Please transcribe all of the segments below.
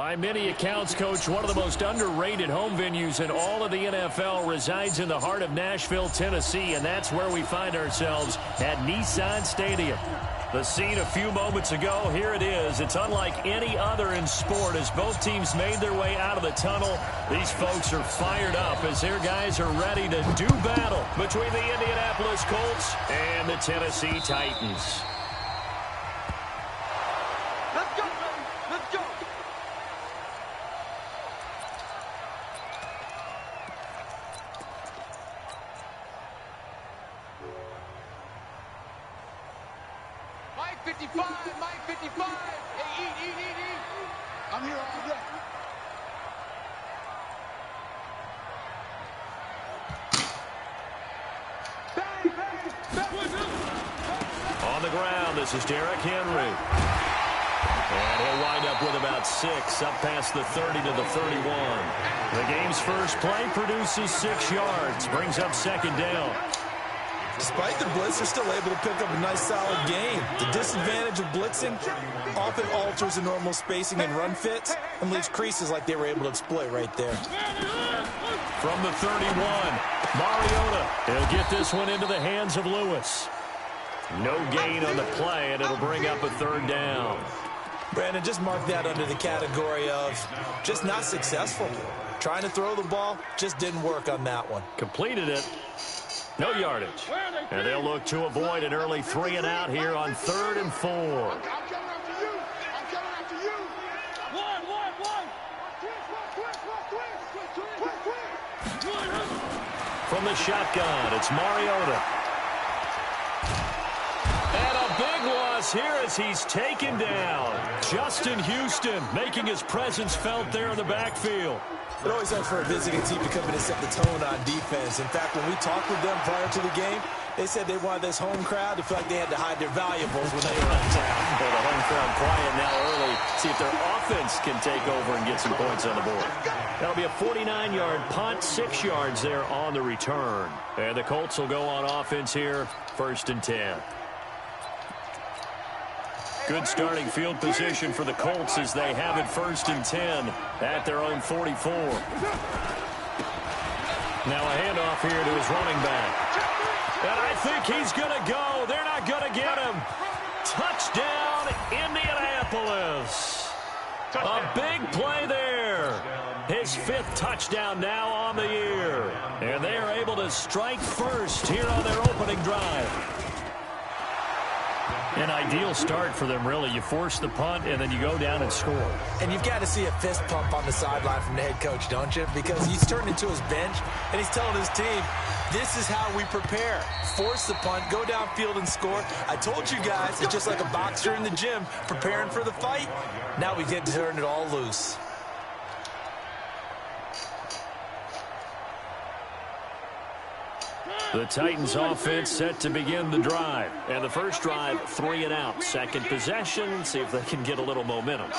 By many accounts, Coach, one of the most underrated home venues in all of the NFL resides in the heart of Nashville, Tennessee, and that's where we find ourselves at Nissan Stadium. The scene a few moments ago, here it is. It's unlike any other in sport as both teams made their way out of the tunnel. These folks are fired up as their guys are ready to do battle between the Indianapolis Colts and the Tennessee Titans. Let's go, let's go. Mike 55, Mike 55. Hey, eat. I'm here all day. On the ground, this is Derrick Henry. And he'll wind up with about 6, up past the 30 to the 31. The game's first play produces 6 yards, brings up second down. Despite the blitz, they're still able to pick up a nice, solid gain. The disadvantage of blitzing often alters the normal spacing and run fits and leaves creases like they were able to exploit right there. From the 31, Mariota. He'll get this one into the hands of Lewis. No gain on the play, and it'll bring up a third down. Brandon, just mark that under the category of just not successful. Trying to throw the ball, just didn't work on that one. Completed it. No yardage. And they'll look to avoid an early 3 and out here on 3rd and 4. I'm coming after you. I'm coming after you. One. From the shotgun, it's Mariota. And a big loss here as he's taken down. Justin Houston making his presence felt there in the backfield. It always helps for a visiting team to come in and set the tone on defense. In fact, when we talked with them prior to the game, they said they wanted this home crowd to feel like they had to hide their valuables when they were in town. Well, the home crowd quiet now early. See if their offense can take over and get some points on the board. That'll be a 49-yard punt, 6 yards there on the return. And the Colts will go on offense here, 1st and 10. Good starting field position for the Colts as they have it 1st and 10 at their own 44. Now a handoff here to his running back. And I think he's going to go. They're not going to get him. Touchdown, Indianapolis. A big play there. His 5th touchdown now on the year. And they are able to strike first here on their opening drive. An ideal start for them, really. You force the punt, and then you go down and score. And you've got to see a fist pump on the sideline from the head coach, don't you? Because he's turned into his bench, and he's telling his team, this is how we prepare. Force the punt, go downfield and score. I told you guys, it's just like a boxer in the gym preparing for the fight. Now we get to turn it all loose. The Titans offense set to begin the drive. And the first drive, 3 and out. Second possession, see if they can get a little momentum.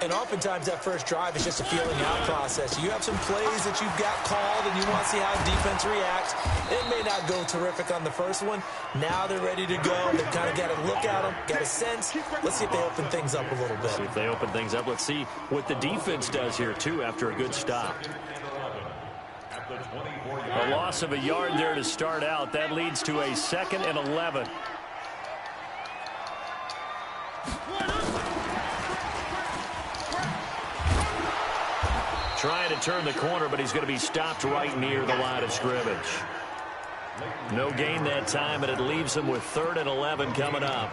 And oftentimes that first drive is just a feeling out process. You have some plays that you've got called and you want to see how defense reacts. It may not go terrific on the first one. Now they're ready to go. They've kind of got to look at them, got a sense. Let's see if they open things up a little bit. See if they open things up. Let's see what the defense does here, too, after a good stop. A loss of a yard there to start out. That leads to a 2nd and 11. Trying to turn the corner, but he's going to be stopped right near the line of scrimmage. No gain that time, and it leaves him with 3rd and 11 coming up.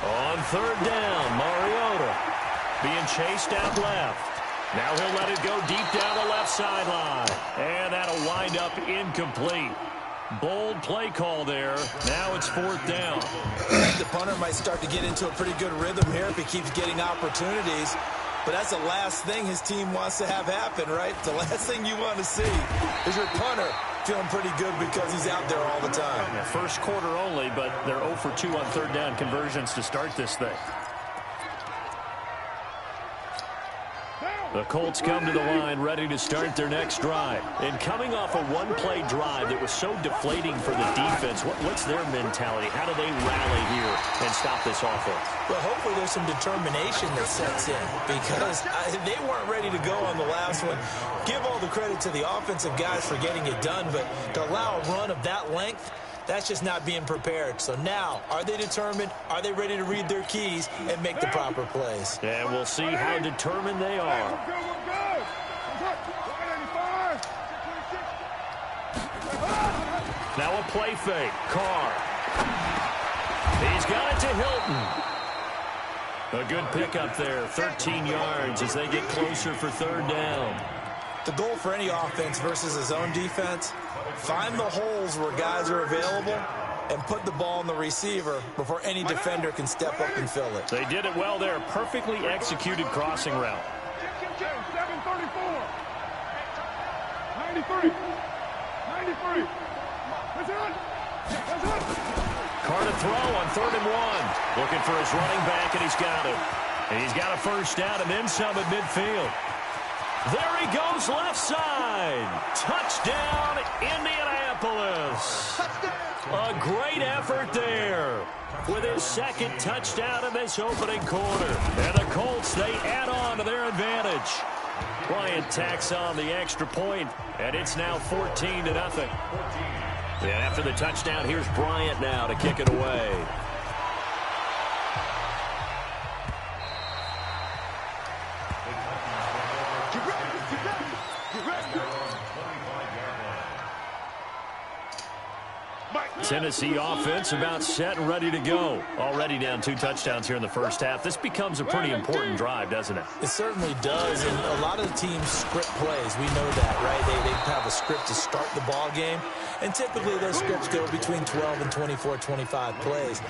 On 3rd down, Mariota being chased out left. Now he'll let it go deep down the left sideline. And that'll wind up incomplete. Bold play call there. Now it's 4th down. The punter might start to get into a pretty good rhythm here if he keeps getting opportunities. but that's the last thing his team wants to have happen, right? The last thing you want to see is your punter feeling pretty good because he's out there all the time. Yeah, first quarter only, but they're 0 for 2 on third down conversions to start this thing. The Colts come to the line ready to start their next drive. And coming off a one-play drive that was so deflating for the defense, what's their mentality? How do they rally here and stop this offense? Well, hopefully there's some determination that sets in because they weren't ready to go on the last one. Give all the credit to the offensive guys for getting it done, but to allow a run of that length, that's just not being prepared. So now, are they determined? Are they ready to read their keys and make the proper plays? And we'll see how determined they are. Now a play fake. Carr. He's got it to Hilton. A good pickup there. 13 yards as they get closer for third down. The goal for any offense versus a zone defense, find the holes where guys are available and put the ball in the receiver before any defender can step up and fill it. They did it well there. Perfectly executed crossing route. 734. 93. 93. That's it. Carr to throw on 3rd and 1. Looking for his running back, and he's got it. And he's got a first down and then some at midfield. There he goes left side. Touchdown, Indianapolis. A great effort there with his second touchdown in this opening quarter. And the Colts, they add on to their advantage. Bryant tacks on the extra point, and it's now 14-0. And after the touchdown, here's Bryant now to kick it away. Tennessee offense about set and ready to go. Already down 2 touchdowns here in the first half. This becomes a pretty important drive, doesn't it? It certainly does, and a lot of the teams script plays. We know that, right? They have a script to start the ball game, and typically those scripts go between 12 and 24, 25 plays.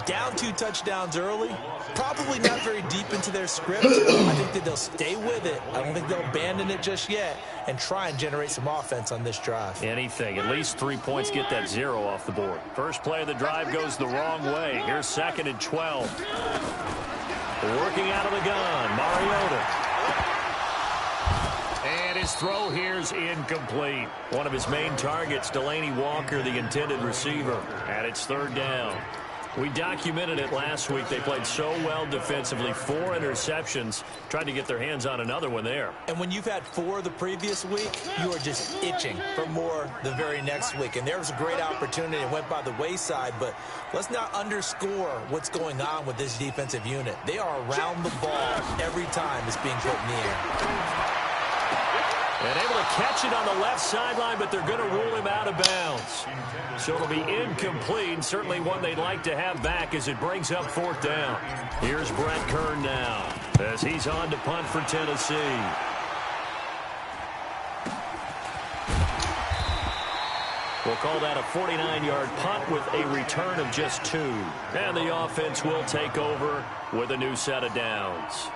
Down 2 touchdowns early, probably not very deep into their script. I think that they'll stay with it. I don't think they'll abandon it just yet and try and generate some offense on this drive. Anything. At least 3 points, get that 0 off the board. First play of the drive goes the wrong way. Here's 2nd and 12. Working out of the gun, Mariota. And his throw here's incomplete. One of his main targets, Delaney Walker, the intended receiver. And it's 3rd down. We documented it last week. They played so well defensively. 4 interceptions. Tried to get their hands on another one there. And when you've had 4 the previous week, you are just itching for more the very next week. And there was a great opportunity. It went by the wayside. But let's not underscore what's going on with this defensive unit. They are around the ball every time it's being put in the air. And able to catch it on the left sideline, but they're going to rule him out of bounds. So it'll be incomplete, and certainly one they'd like to have back as it brings up 4th down. Here's Brett Kern now as he's on to punt for Tennessee. We'll call that a 49-yard punt with a return of just 2. And the offense will take over with a new set of downs.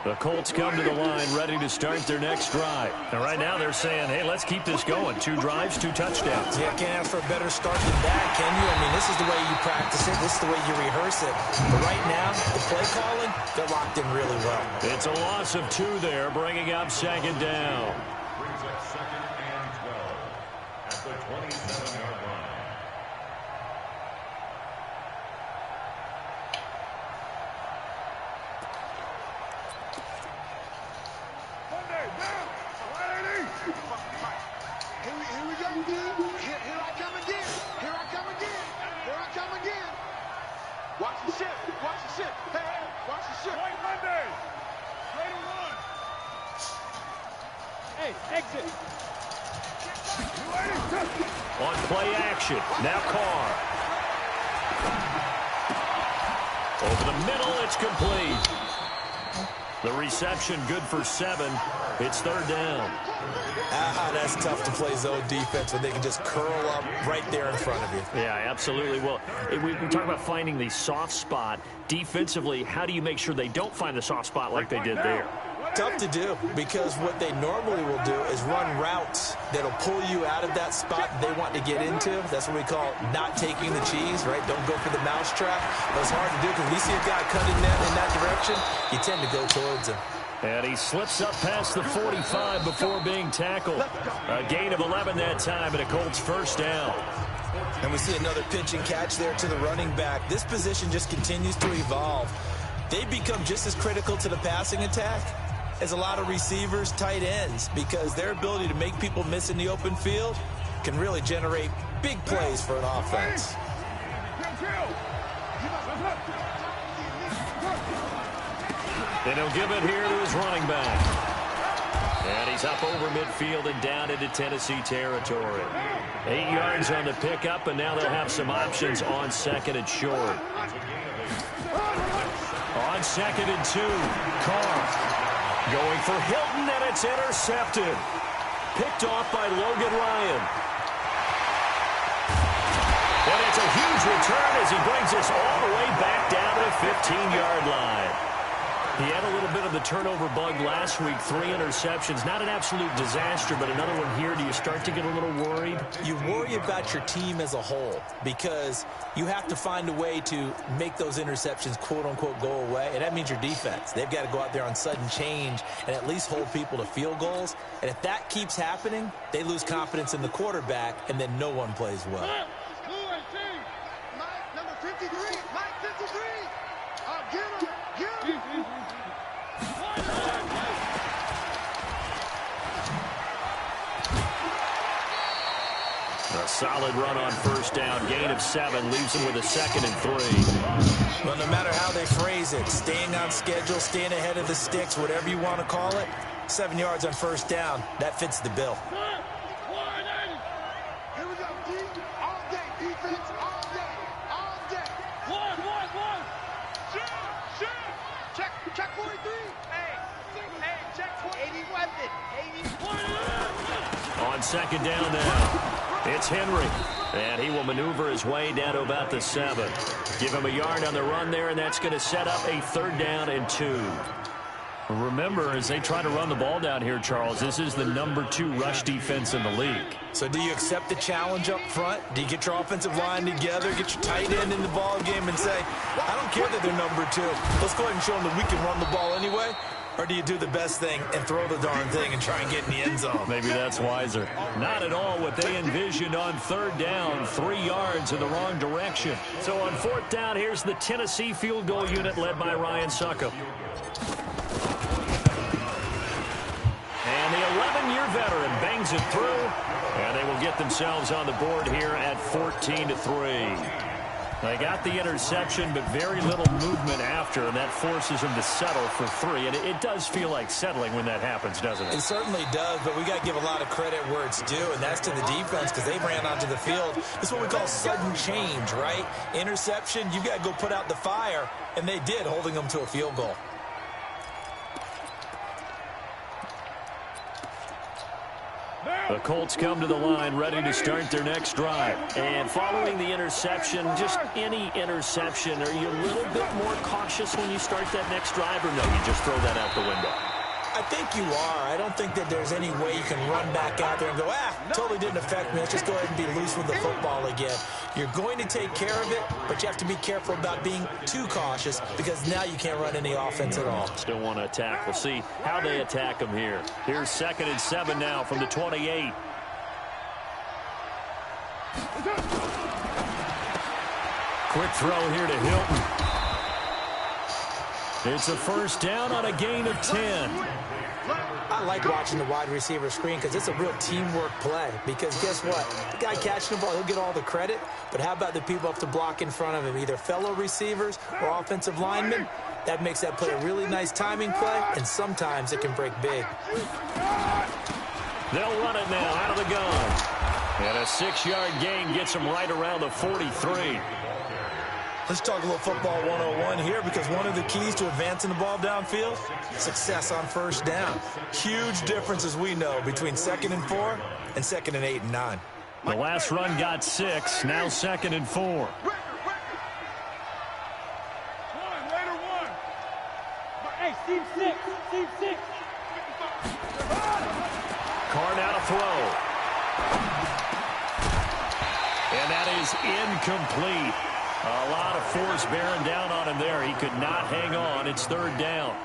The Colts come to the line ready to start their next drive. And right now they're saying, hey, let's keep this going. 2 drives, 2 touchdowns. Yeah, can't ask for a better start than that, can you? I mean, this is the way you practice it. This is the way you rehearse it. But right now, the play calling, they're locked in really well. It's a loss of 2 there, bringing up 2nd down. Brings up 2nd and 12 at the 27-yard line. On play action, now Carr. Over the middle, it's complete. The reception good for 7. It's third down. That's tough to play zone defense when they can just curl up right there in front of you. Yeah, absolutely. Well, we talk about finding the soft spot. Defensively, how do you make sure they don't find the soft spot like they did there? Tough to do, because what they normally will do is run routes that'll pull you out of that spot they want to get into. That's what we call not taking the cheese, right? Don't go for the mousetrap. But it's hard to do because when you see a guy cutting in that direction, you tend to go towards him. And he slips up past the 45 before being tackled. A gain of 11 that time, and a Colts first down. And we see another pitch and catch there to the running back. This position just continues to evolve. They become just as critical to the passing attack as a lot of receivers, tight ends, because their ability to make people miss in the open field can really generate big plays for an offense. And he'll give it here to his running back. And he's up over midfield and down into Tennessee territory. 8 yards on the pickup, and now they'll have some options on second and short. On second and 2, Carr going for Hilton, and it's intercepted. Picked off by Logan Ryan. And it's a huge return as he brings us all the way back down to the 15-yard line. He had a little bit of the turnover bug last week, 3 interceptions. Not an absolute disaster, but another one here. Do you start to get a little worried? You worry about your team as a whole because you have to find a way to make those interceptions, quote-unquote, go away, and that means your defense. They've got to go out there on sudden change and at least hold people to field goals. And if that keeps happening, they lose confidence in the quarterback, and then no one plays well. Mike, number 53. Mike, 53. Get him. Get him. A solid run on first down. Gain of 7 leaves him with a 2nd and 3. Well, no matter how they phrase it, staying on schedule, staying ahead of the sticks, whatever you want to call it, 7 yards on first down, that fits the bill. Here we go, D. All day, defense, all day, all day. One. Check 43. Hey, check 80 weapon. 80. On second down now, it's Henry. And he will maneuver his way down to about the 7. Give him a yard on the run there, and that's going to set up a 3rd down and 2. Remember, as they try to run the ball down here, Charles, this is the number 2 rush defense in the league. So do you accept the challenge up front? Do you get your offensive line together, get your tight end in the ball game and say, I don't care that they're number 2. Let's go ahead and show them that we can run the ball anyway? Or do you do the best thing and throw the darn thing and try and get in the end zone? Maybe that's wiser. Not at all what they envisioned on 3rd down. 3 yards in the wrong direction. So on 4th down, here's the Tennessee field goal unit led by Ryan Succop. And the 11-year veteran bangs it through. And they will get themselves on the board here at 14-3. They got the interception, but very little movement after, and that forces them to settle for 3. And it does feel like settling when that happens, doesn't it? It certainly does, but we got to give a lot of credit where it's due, and that's to the defense because they ran onto the field. This is what we call sudden change, right? Interception, you got to go put out the fire, and they did, holding them to a field goal. The Colts come to the line ready to start their next drive. And following the interception, just any interception, are you a little bit more cautious when you start that next drive, or no, you just throw that out the window? I think you are. I don't think that there's any way you can run back out there and go, totally didn't affect me. Let's just go ahead and be loose with the football again. You're going to take care of it, but you have to be careful about being too cautious because now you can't run any offense at all. Still want to attack. We'll see how they attack them here. Here's 2nd and 7 now from the 28. Quick throw here to Hilton. It's a first down on a gain of 10. I like watching the wide receiver screen because it's a real teamwork play. Because guess what? The guy catching the ball, he'll get all the credit. But how about the people up to block in front of him, either fellow receivers or offensive linemen? That makes that play a really nice timing play, and sometimes it can break big. They'll run it now out of the gun. And a 6-yard gain gets them right around the 43. Let's talk a little football 101 here, because one of the keys to advancing the ball downfield, success on first down. Huge difference, as we know, between 2nd and 4 and 2nd and 8 and 9. The last run got 6, now 2nd and 4. Hey, Steve 6. Carr now to throw. And that is incomplete. A lot of force bearing down on him there. He could not hang on. It's 3rd down.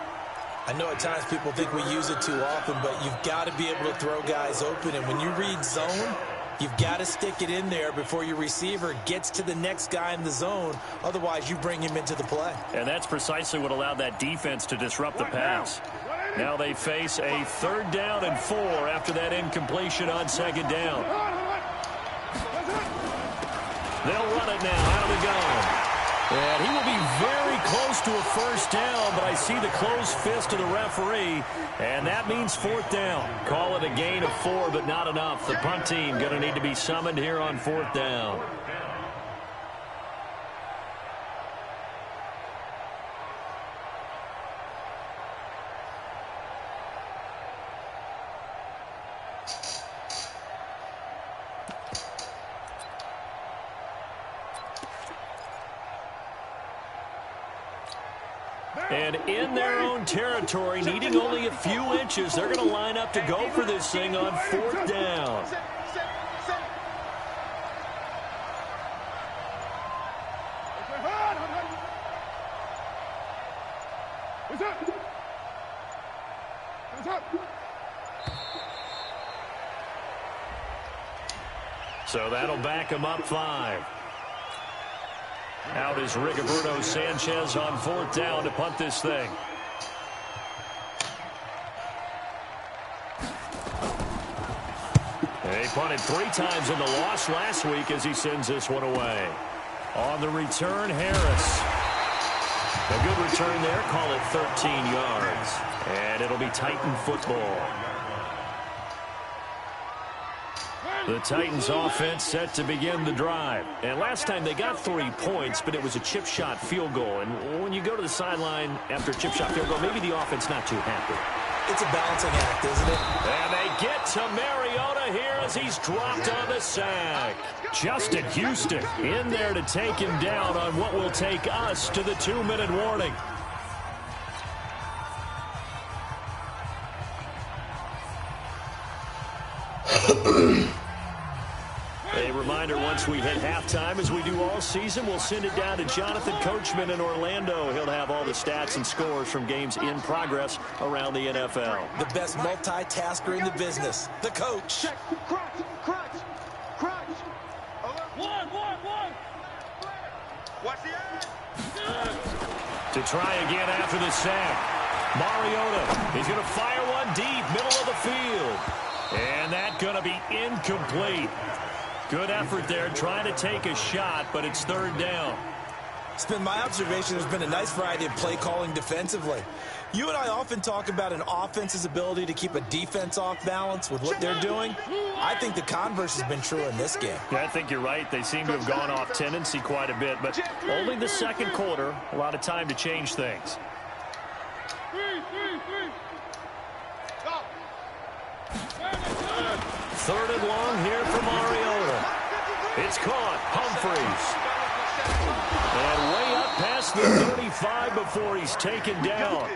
I know at times people think we use it too often, but you've got to be able to throw guys open. And when you read zone, you've got to stick it in there before your receiver gets to the next guy in the zone. Otherwise, you bring him into the play. And that's precisely what allowed that defense to disrupt the pass. Now they face a 3rd down and 4 after that incompletion on 2nd down. They'll run it now. Out of the gun. And he will be very close to a 1st down, but I see the closed fist of the referee, and that means 4th down. Call it a gain of 4, but not enough. The punt team going to need to be summoned here on 4th down. And in their own territory, needing only a few inches, they're going to line up to go for this thing on 4th down. So that'll back him up 5. Out is Rigoberto Sanchez on 4th down to punt this thing. He punted 3 times in the loss last week as he sends this one away. On the return, Harris. A good return there. Call it 13 yards. And it'll be Titan football. The Titans offense set to begin the drive. And last time they got 3 points, but it was a chip shot field goal. And when you go to the sideline after a chip shot field goal, maybe the offense not too happy. It's a balancing act, isn't it? And they get to Mariota here as he's dropped on the sack. Justin Houston in there to take him down on what will take us to the 2-minute warning. A reminder, once we hit halftime, as we do all season, we'll send it down to Jonathan Coachman in Orlando. He'll have all the stats and scores from games in progress around the NFL. The best multitasker in the business, the coach. Crunch. One. Watch the edge. To try again after the sack. Mariota, he's going to fire one deep, middle of the field. And that's going to be incomplete. Good effort there, trying to take a shot, but it's 3rd down. It's been my observation there's been a nice variety of play calling defensively. You and I often talk about an offense's ability to keep a defense off balance with what they're doing. I think the converse has been true in this game. Yeah, I think you're right. They seem to have gone off tendency quite a bit, but only the 2nd quarter, a lot of time to change things. Third and long here for Mariota. It's caught. Humphreys. And way up past the 35 before he's taken down.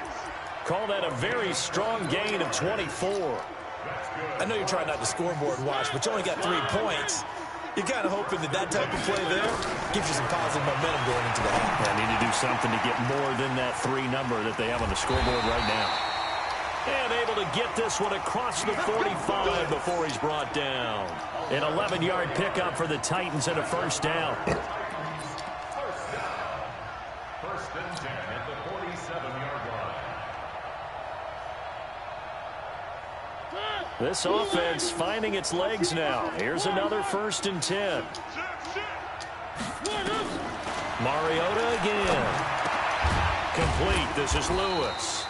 Call that a very strong gain of 24. I know you're trying not to scoreboard watch, but you only got 3 points. You're kind of hoping that type of play there gives you some positive momentum going into the half. They need to do something to get more than that 3 number that they have on the scoreboard right now. And able to get this one across the 45 before he's brought down. An 11-yard pickup for the Titans and a 1st down. First and 10 at the 47-yard line. This offense finding its legs now. Here's another 1st and 10. Mariota again. Complete. This is Lewis.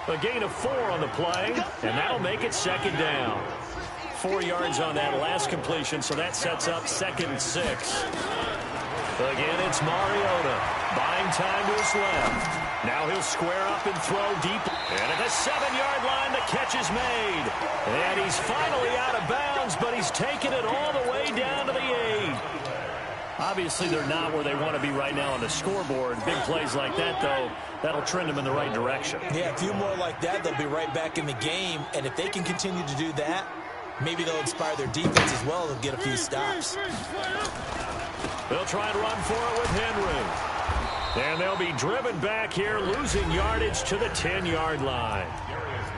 A gain of 4 on the play, and that'll make it 2nd down. 4 yards on that last completion, so that sets up 2nd and 6. Again, it's Mariota buying time to his left. Now he'll square up and throw deep. And at the 7-yard line, the catch is made. And he's finally out of bounds, but he's taken it all the way down to the 8. Obviously, they're not where they want to be right now on the scoreboard. Big plays like that, though, that'll trend them in the right direction. Yeah, a few more like that, they'll be right back in the game. And if they can continue to do that, maybe they'll inspire their defense as well. They'll get a few stops. They'll try and run for it with Henry. And they'll be driven back here, losing yardage to the 10-yard line.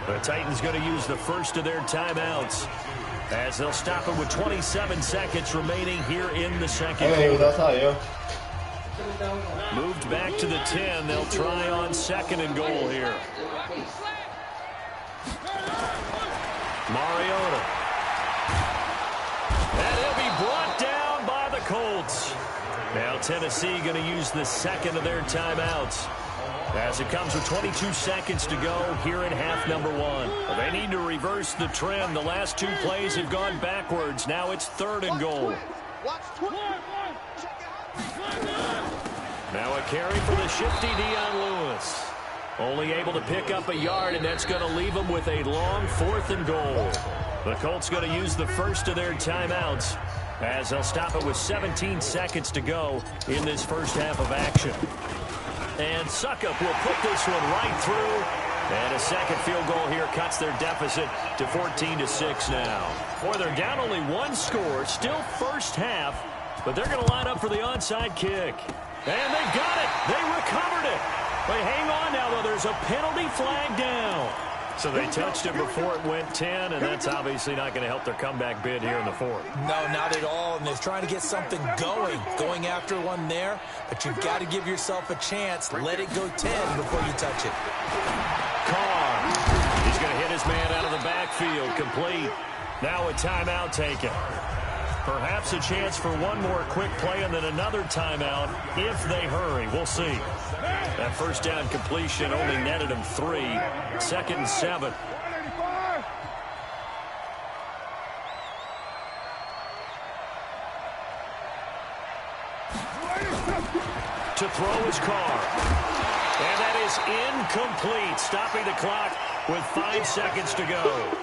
The Titans going to use the first of their timeouts as they'll stop it with 27 seconds remaining here in the second quarter. Moved back to the 10. They'll try on 2nd and goal here. Mariota. And he'll be brought down by the Colts. Now Tennessee going to use the second of their timeouts as it comes with 22 seconds to go here in half number 1. Well, they need to reverse the trend. The last 2 plays have gone backwards. Now it's 3rd and goal. Now a carry for the shifty Dion Lewis. Only able to pick up a yard, and that's going to leave them with a long 4th and goal. The Colts going to use the first of their timeouts as they'll stop it with 17 seconds to go in this first half of action. And Suckup will put this one right through. And a second field goal here cuts their deficit to 14-6 now. Boy, they're down only 1 score, still first half, but they're going to line up for the onside kick. And they got it. They recovered it. But hang on now, though. There's a penalty flag down. So they touched it before it went 10, and that's obviously not going to help their comeback bid here in the 4th. No, not at all. And they're trying to get something going after one there. But you've got to give yourself a chance. Let it go 10 before you touch it. Carr. He's going to hit his man out of the backfield. Complete. Now a timeout taken. Perhaps a chance for one more quick play and then another timeout if they hurry. We'll see. That first down completion only netted him 3. 2nd and 7. To throw his Carr. And that is incomplete. Stopping the clock with 5 seconds to go.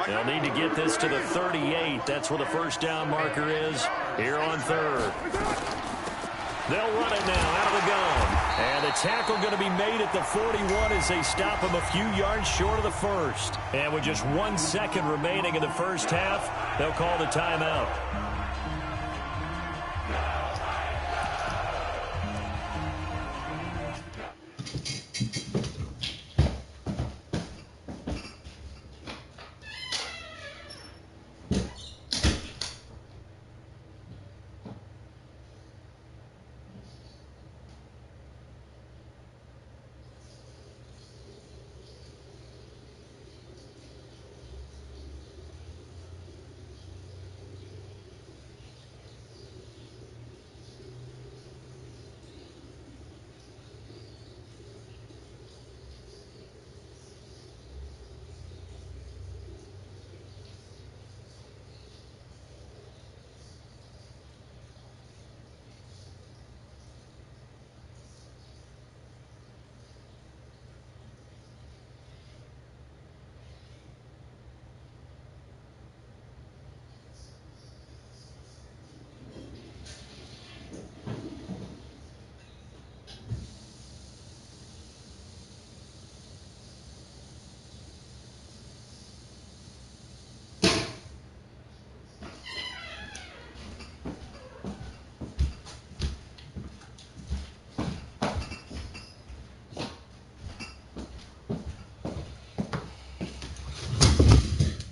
They'll need to get this to the 38. That's where the first down marker is here on 3rd. They'll run it now out of the gun. And the tackle going to be made at the 41 as they stop him a few yards short of the first. And with just 1 second remaining in the first half, they'll call the timeout.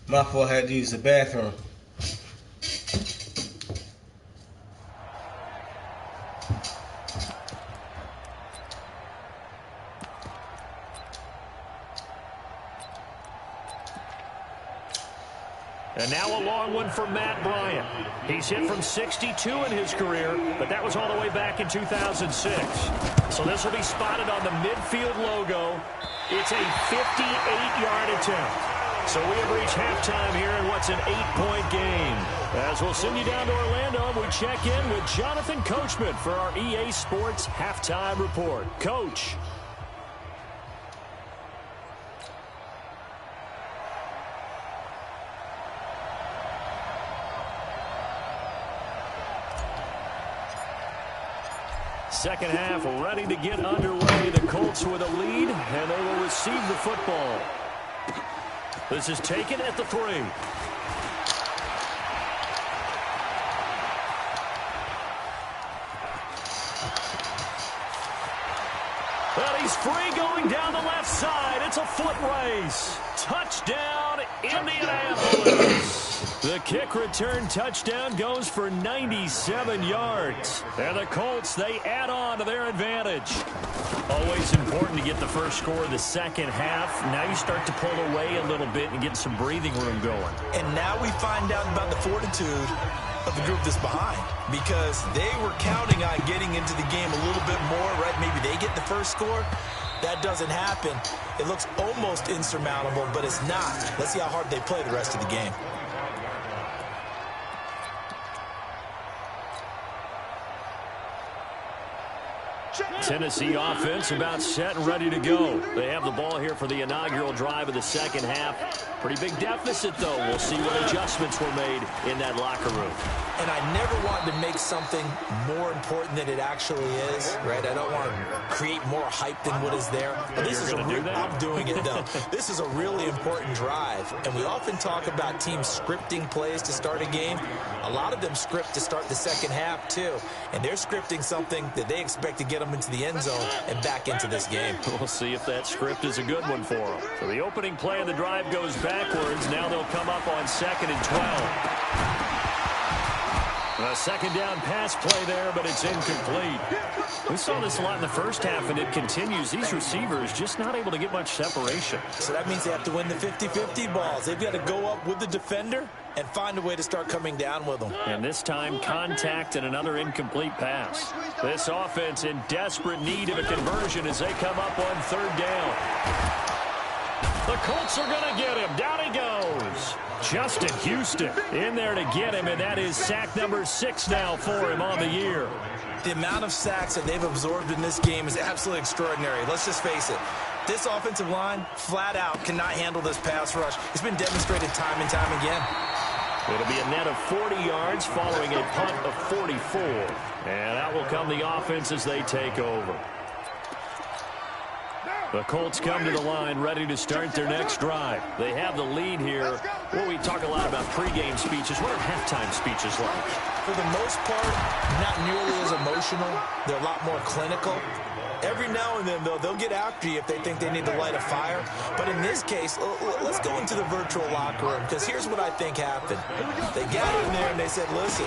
My fault, I had to use the bathroom. And now a long one for Matt Bryant. He's hit from 62 in his career, but that was all the way back in 2006. So this will be spotted on the midfield logo. It's a 58-yard attempt. So we have reached halftime here in what's an 8-point game. As we'll send you down to Orlando, and we check in with Jonathan Coachman for our EA Sports Halftime Report. Coach. Second half ready to get underway. The Colts with a lead, and they will receive the football. This is taken at the 3. But he's free going down the left side. It's a foot race. Touchdown, Indianapolis. The kick return touchdown goes for 97 yards. And the Colts, they add on to their advantage. Always important to get the first score of the second half. Now you start to pull away a little bit and get some breathing room going. And now we find out about the fortitude of the group that's behind, because they were counting on getting into the game a little bit more, right? Maybe they get the first score. That doesn't happen. It looks almost insurmountable, but it's not. Let's see how hard they play the rest of the game. Tennessee offense about set and ready to go. They have the ball here for the inaugural drive of the second half. Pretty big deficit, though. We'll see what adjustments were made in that locker room. And I never wanted to make something more important than it actually is, right? I don't want to create more hype than what is there. But this is I'm doing it, though. This is a really important drive. And we often talk about teams scripting plays to start a game. A lot of them script to start the second half, too. And they're scripting something that they expect to get them into the end zone and back into this game. We'll see if that script is a good one for them. So the opening play of the drive goes backwards. Now they'll come up on 2nd and 12. A second down pass play there, but it's incomplete. We saw this a lot in the first half, and it continues. These receivers just not able to get much separation. So that means they have to win the 50-50 balls. They've got to go up with the defender and find a way to start coming down with them. And this time, contact and another incomplete pass. This offense in desperate need of a conversion as they come up on 3rd down. The Colts are going to get him. Down he goes. Justin Houston in there to get him, and that is sack number 6 now for him on the year. The amount of sacks that they've absorbed in this game is absolutely extraordinary. Let's just face it. This offensive line, flat out, cannot handle this pass rush. It's been demonstrated time and time again. It'll be a net of 40 yards following a punt of 44. And out will come the offense as they take over. The Colts come to the line ready to start their next drive. They have the lead here. Well, we talk a lot about pregame speeches. What are halftime speeches like? For the most part, not nearly as emotional. They're a lot more clinical. Every now and then, though, they'll get after you if they think they need to light a fire. But in this case, let's go into the virtual locker room, because here's what I think happened. They got in there and they said, listen,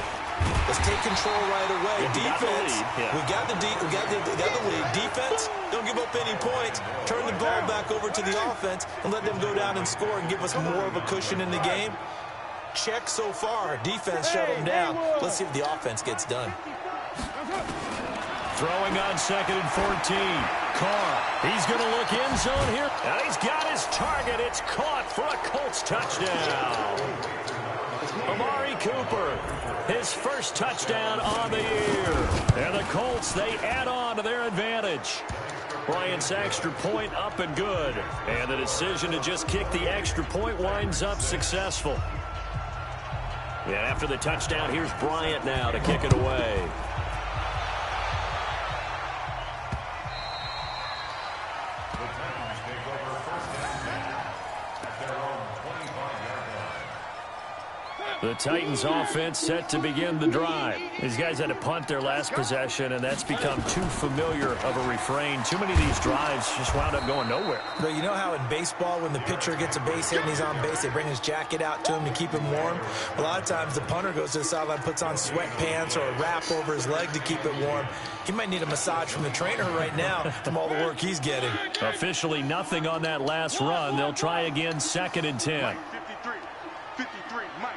let's take control right away. Defense, we got the lead. Defense, don't give up any points. Turn the ball back over to the offense and let them go down and score and give us more of a cushion in the game. Check so far. Defense shut them down. Let's see if the offense gets done. Throwing on 2nd and 14. Carr, he's going to look end zone here. And he's got his target. It's caught for a Colts touchdown. Amari Cooper, his first touchdown on the year. And the Colts, they add on to their advantage. Bryant's extra point up and good. And the decision to just kick the extra point winds up successful. And after the touchdown, here's Bryant now to kick it away. The Titans offense set to begin the drive. These guys had to punt their last possession, and that's become too familiar of a refrain. Too many of these drives just wound up going nowhere. But you know how in baseball, when the pitcher gets a base hit and he's on base, they bring his jacket out to him to keep him warm? A lot of times the punter goes to the sideline, puts on sweatpants or a wrap over his leg to keep it warm. He might need a massage from the trainer right now from all the work he's getting. Officially nothing on that last run. They'll try again, 2nd and 10. 53, Mike.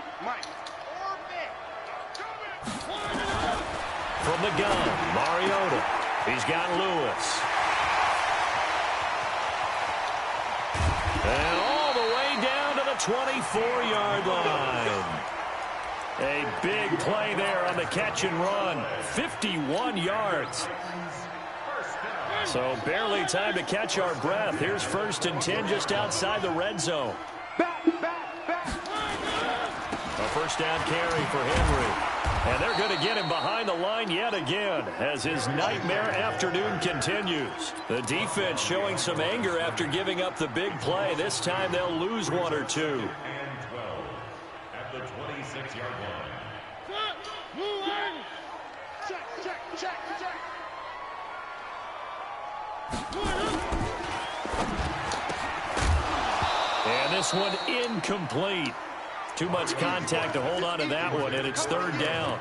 From the gun, Mariota. He's got Lewis. And all the way down to the 24-yard line. A big play there on the catch and run. 51 yards. So barely time to catch our breath. Here's 1st and 10 just outside the red zone. A first down carry for Henry. And they're going to get him behind the line yet again as his nightmare afternoon continues. The defense showing some anger after giving up the big play. This time they'll lose 1 or 2. And 12 at the 26-yard line. Check. And this one incomplete. Too much contact to hold on to that one, and it's 3rd down.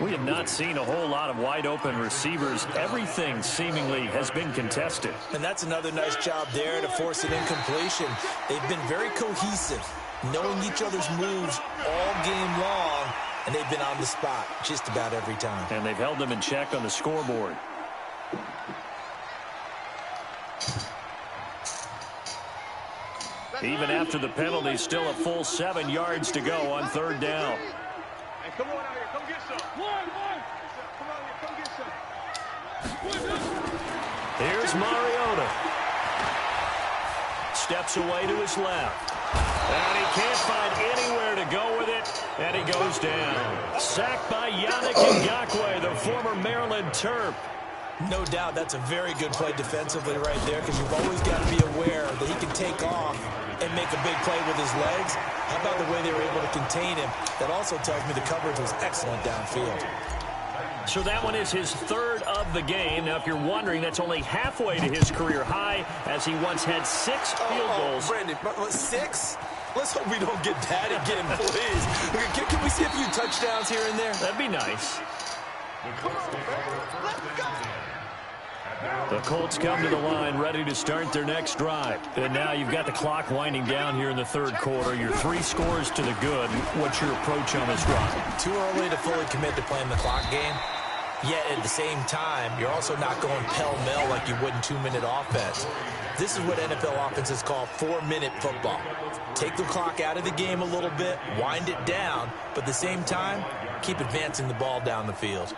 We have not seen a whole lot of wide-open receivers. Everything seemingly has been contested. And that's another nice job there to force an incompletion. They've been very cohesive, knowing each other's moves all game long, and they've been on the spot just about every time. And they've held them in check on the scoreboard. Even after the penalty, still a full 7 yards to go on 3rd down. Hey, come on out here. Come get some. Come out here. Come get some. Here's Mariota. Steps away to his left. And he can't find anywhere to go with it. And he goes down. Sacked by Yannick Ngakoue, the former Maryland Terp. No doubt that's a very good play defensively right there, because you've always got to be aware that he can take off and make a big play with his legs. How about the way they were able to contain him? That also tells me the coverage was excellent downfield. So that one is his 3rd of the game. Now, if you're wondering, that's only halfway to his career high, as he once had 6 field goals. Brandon, 6? Let's hope we don't get that again, please. Can we see a few touchdowns here and there? That'd be nice. The Colts come to the line ready to start their next drive. And now you've got the clock winding down here in the 3rd quarter. You're 3 scores to the good. What's your approach on this drive? Too early to fully commit to playing the clock game. Yet at the same time, you're also not going pell-mell like you would in 2-minute offense. This is what NFL offenses call 4-minute football. Take the clock out of the game a little bit, wind it down, but at the same time, keep advancing the ball down the field.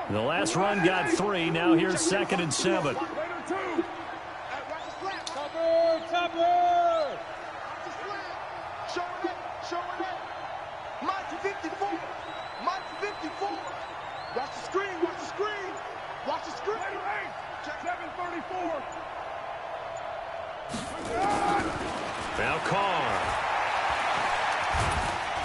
The last run got 3. Now here's 2nd and 7. Mike 54. Mike 54. Watch the screen. Watch the screen. Watch the screen. Check 734. Now Carr.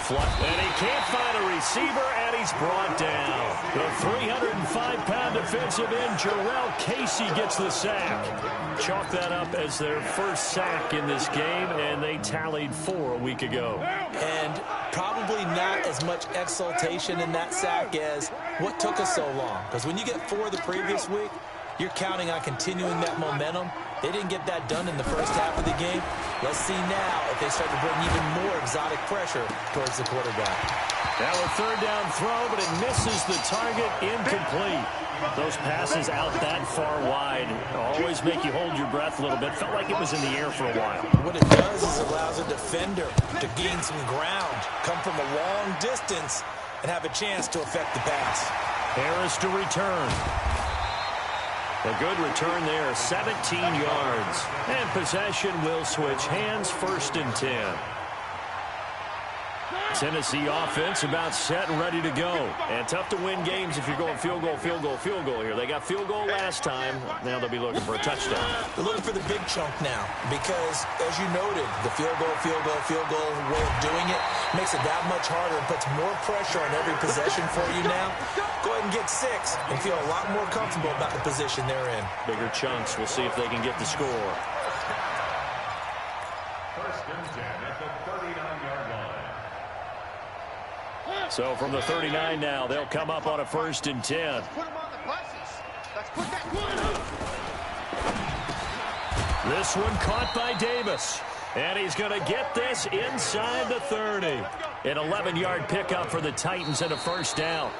And he can't find a receiver, and he's brought down. The 305-pound defensive end, Jarrell Casey, gets the sack. Chalk that up as their first sack in this game, and they tallied 4 a week ago. And probably not as much exultation in that sack as what took us so long. Because when you get 4 the previous week, you're counting on continuing that momentum. They didn't get that done in the first half of the game. Let's see now if they start to bring even more exotic pressure towards the quarterback. Now a 3rd down throw, but it misses the target, incomplete. Those passes out that far wide always make you hold your breath a little bit. Felt like it was in the air for a while. What it does is allows a defender to gain some ground, come from a long distance, and have a chance to affect the pass. Harris to return. A good return there, 17 yards. And possession will switch hands, 1st and 10. Tennessee offense about set and ready to go. And tough to win games if you're going field goal, field goal, field goal here. They got field goal last time. Now they'll be looking for a touchdown. They're looking for the big chunk now because, as you noted, the field goal way of doing it makes it that much harder and puts more pressure on every possession for you now. Go ahead and get 6 and feel a lot more comfortable about the position they're in. Bigger chunks. We'll see if they can get the score. 1st and 10 at the 39-yard line. So from the 39 now, they'll come up on a 1st and 10. Put them on the buses. Let's put that. This one caught by Davis. And he's going to get this inside the 30. An 11-yard pickup for the Titans and a 1st down.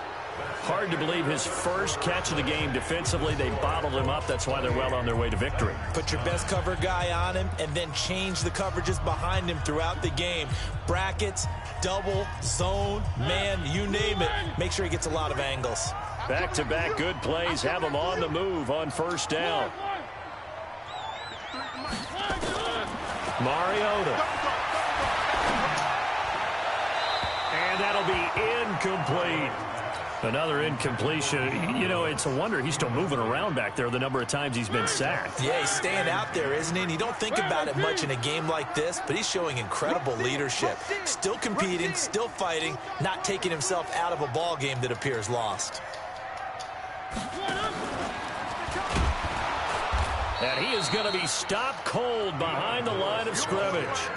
Hard to believe his first catch of the game defensively. They bottled him up. That's why they're well on their way to victory. Put your best cover guy on him and then change the coverages behind him throughout the game. Brackets, double, zone, man, you name it. Make sure he gets a lot of angles. Back-to-back good plays have him on the move on first down. Mariota. And that'll be incomplete. Another incompletion. You know, it's a wonder he's still moving around back there the number of times he's been sacked. Yeah, he's staying out there, isn't he? And you don't think about it much in a game like this, but he's showing incredible leadership. Still competing, still fighting, not taking himself out of a ball game that appears lost. And he is going to be stopped cold behind the line of scrimmage.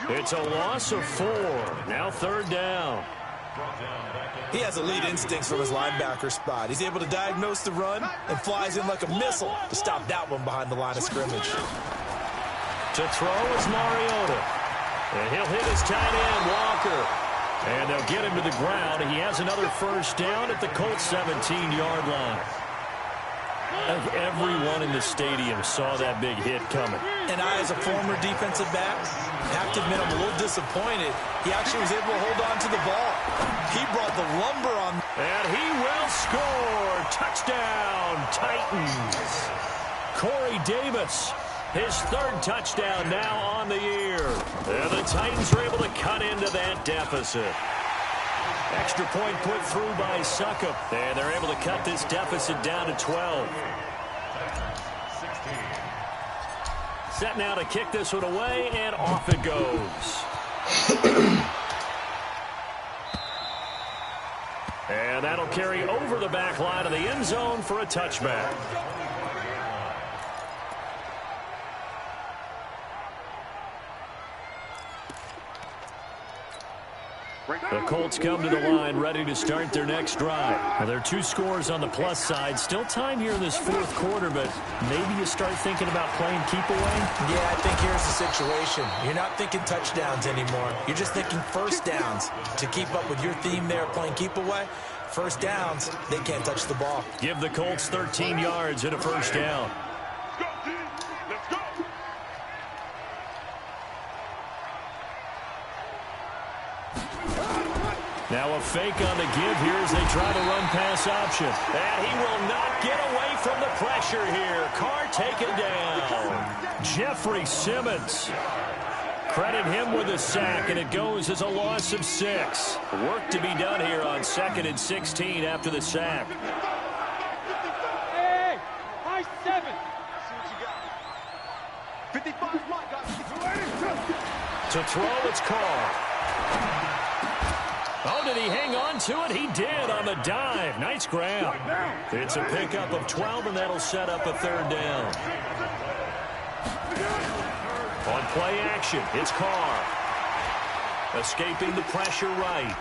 It's a loss of 4. Now third down. He has elite instincts from his linebacker spot. He's able to diagnose the run and flies in like a missile to stop that one behind the line of scrimmage. To throw is Mariota. And he'll hit his tight end, Walker. And they'll get him to the ground. He has another first down at the Colts 17-yard line. Everyone in the stadium saw that big hit coming. And I, as a former defensive back, have to admit I'm a little disappointed. He actually was able to hold on to the ball. He brought the lumber on. And he will score. Touchdown, Titans. Corey Davis, his third touchdown now on the year. And the Titans are able to cut into that deficit. Extra point put through by Succop. And they're able to cut this deficit down to 12. Set now to kick this one away, and off it goes. And that'll carry over the back line of the end zone for a touchback. The Colts come to the line ready to start their next drive. Now, there are 2 scores on the plus side. Still time here in this fourth quarter, but maybe you start thinking about playing keep away? Yeah, I think here's the situation. You're not thinking touchdowns anymore. You're just thinking first downs. To keep up with your theme there, playing keep away, first downs, they can't touch the ball. Give the Colts 13 yards and a first down. Now a fake on the give here as they try to run pass option. And he will not get away from the pressure here. Carr taken down. Jeffrey Simmons. Credit him with a sack, and it goes as a loss of 6. Work to be done here on 2nd and 16 after the sack. Hey, high 7. See what you got. 55 Mike. To throw, it's Carr. Oh, did he hang on to it? He did on the dive. Nice grab. It's a pickup of 12, and that'll set up a third down. On play action, it's Carr. Escaping the pressure right.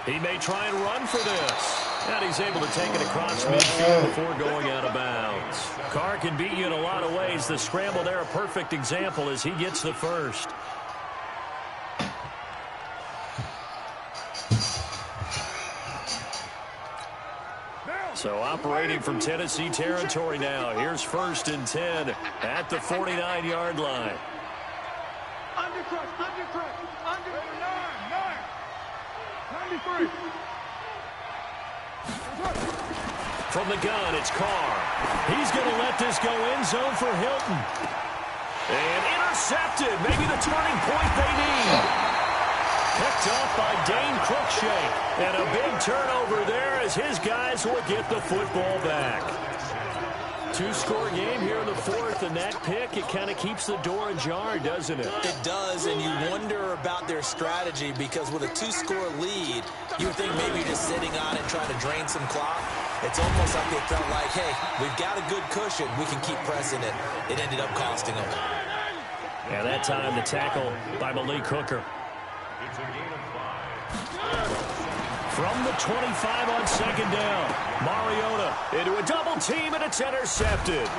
He may try and run for this. And he's able to take it across midfield before going out of bounds. Carr can beat you in a lot of ways. The scramble there, a perfect example as he gets the first. So operating from Tennessee territory now. Here's 1st and 10 at the 49-yard line. Under crush, under 93. From the gun, it's Carr. He's going to let this go end zone for Hilton. And intercepted. Maybe the turning point they need. Picked off by Dane Cruikshank. And a big turnover there as his guys will get the football back. 2-score game here in the 4th, and that pick, it kind of keeps the door ajar, doesn't it? It does, and you wonder about their strategy because with a 2-score lead, you would think maybe you're just sitting on it trying to drain some clock. It's almost like they felt like, hey, we've got a good cushion. We can keep pressing it. It ended up costing them. And that time, the tackle by Malik Hooker. It's a gain of 5. From the 25 on 2nd down, Mariota into a double team, and it's intercepted.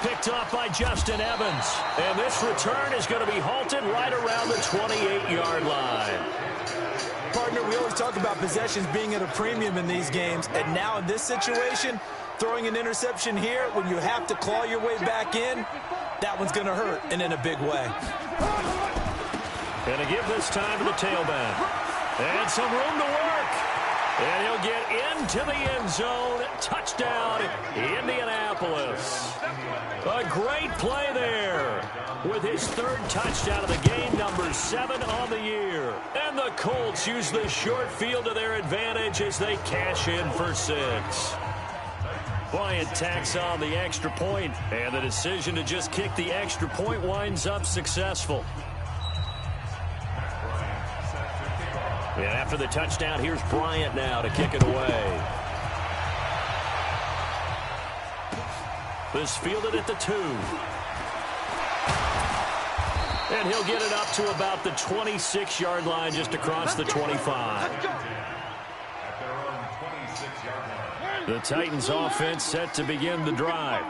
Picked off by Justin Evans. And this return is going to be halted right around the 28-yard line. Partner, we always talk about possessions being at a premium in these games, and now in this situation, throwing an interception here when you have to claw your way back in, that one's going to hurt, and in a big way. Going to give this time to the tailback. And some room to work. And he'll get into the end zone. Touchdown, Indianapolis. A great play there with his third touchdown of the game, number 7 on the year. And the Colts use the short field to their advantage as they cash in for 6. Bryant tacks on the extra point, and the decision to just kick the extra point winds up successful. And after the touchdown, here's Bryant now to kick it away. This fielded at the 2. And he'll get it up to about the 26-yard line, just across the 25. The Titans offense set to begin the drive.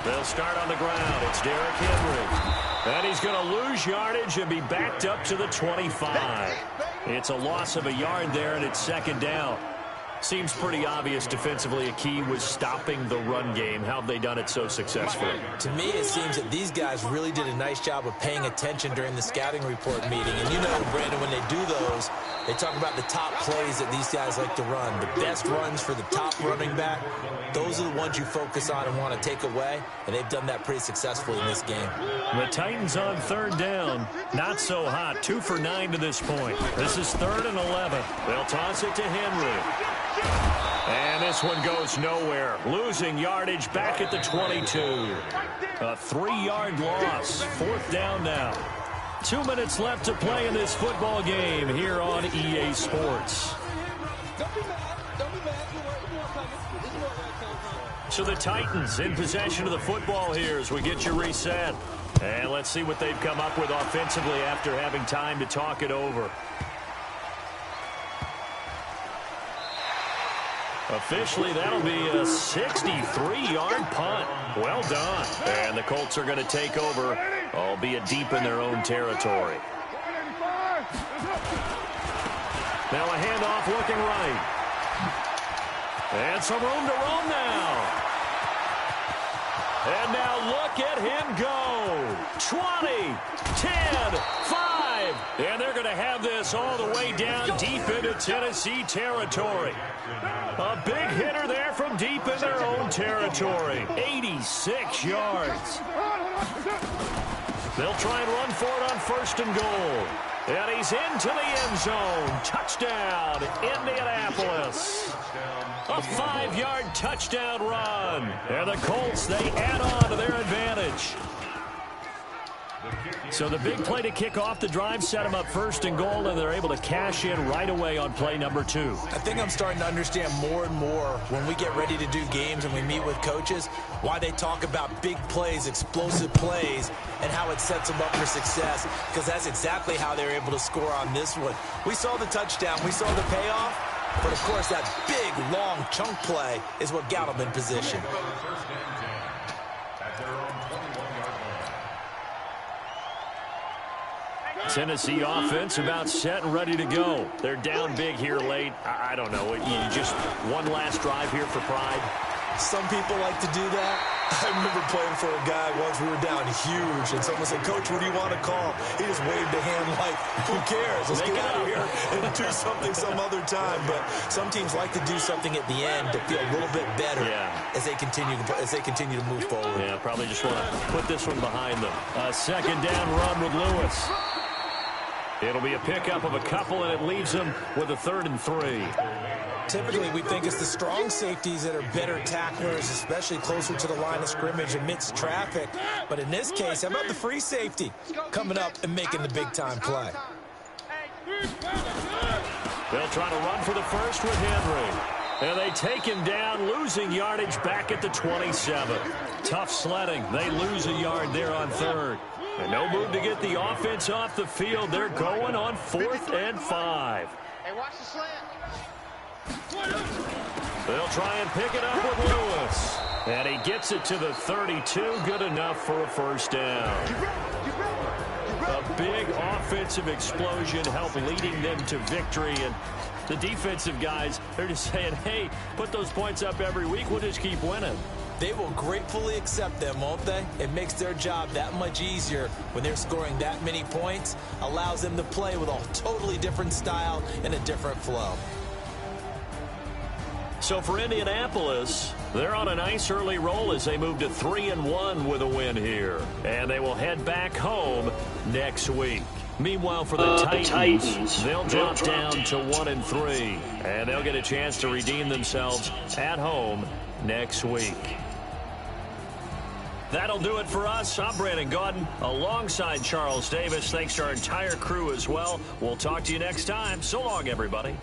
They'll start on the ground. It's Derrick Henry. And he's going to lose yardage and be backed up to the 25. It's a loss of a yard there, and it's second down. Seems pretty obvious defensively a key was stopping the run game. How have they done it so successfully? To me, it seems that these guys really did a nice job of paying attention during the scouting report meeting. And you know, Brandon, when they do those, they talk about the top plays that these guys like to run. The best runs for the top running back, those are the ones you focus on and want to take away. And they've done that pretty successfully in this game. The Titans on third down. Not so hot. 2 for 9 to this point. This is 3rd and 11. They'll toss it to Henry. And this one goes nowhere. Losing yardage back at the 22. A 3-yard loss. 4th down now. 2 minutes left to play in this football game here on EA Sports. So the Titans in possession of the football here as we get you reset. And let's see what they've come up with offensively after having time to talk it over. Officially, that'll be a 63-yard punt. Well done. And the Colts are going to take over, albeit deep in their own territory. Now a handoff looking right. And some room to roam now. And now look at him go. 20, 10, 5. And they're going to have this all the way down deep into Tennessee territory. A big hitter there from deep in their own territory. 86 yards. They'll try and run for it on 1st and goal. And he's into the end zone. Touchdown, Indianapolis. A 5-yard touchdown run. And the Colts, they add on to their advantage. So the big play to kick off the drive set them up 1st and goal, and they're able to cash in right away on play number 2. I think I'm starting to understand more and more when we get ready to do games and we meet with coaches why they talk about big plays, explosive plays, and how it sets them up for success, because that's exactly how they were able to score on this one. We saw the touchdown. We saw the payoff. But, of course, that big, long chunk play is what got them in position. Tennessee offense about set and ready to go. They're down big here late. I don't know. You just one last drive here for pride. Some people like to do that. I remember playing for a guy once. We were down huge, and someone said, "Coach, what do you want to call?" He just waved a hand like, "Who cares? Let's get out of here and do something some other time." But some teams like to do something at the end to feel a little bit better as they continue to move forward. Yeah, probably just want to put this one behind them. A 2nd down run with Lewis. It'll be a pickup of a couple, and it leaves them with a 3rd and 3. Typically, we think it's the strong safeties that are better tacklers, especially closer to the line of scrimmage amidst traffic. But in this case, how about the free safety coming up and making the big-time play? They'll try to run for the first with Henry. And they take him down, losing yardage back at the 27. Tough sledding. They lose a yard there on 3rd. And no move to get the offense off the field. They're going on 4th and 5. Hey, watch the slant. They'll try and pick it up with Lewis. And he gets it to the 32. Good enough for a 1st down. A big offensive explosion helped leading them to victory. And the defensive guys, they're just saying, hey, put those points up every week. We'll just keep winning. They will gratefully accept them, won't they? It makes their job that much easier when they're scoring that many points. Allows them to play with a totally different style and a different flow. So for Indianapolis, they're on a nice early roll as they move to 3-1 with a win here. And they will head back home next week. Meanwhile, for the Titans, they'll drop down to 1-3. And they'll get a chance to redeem themselves at home next week. That'll do it for us. I'm Brandon Gaudin alongside Charles Davis. Thanks to our entire crew as well. We'll talk to you next time. So long, everybody.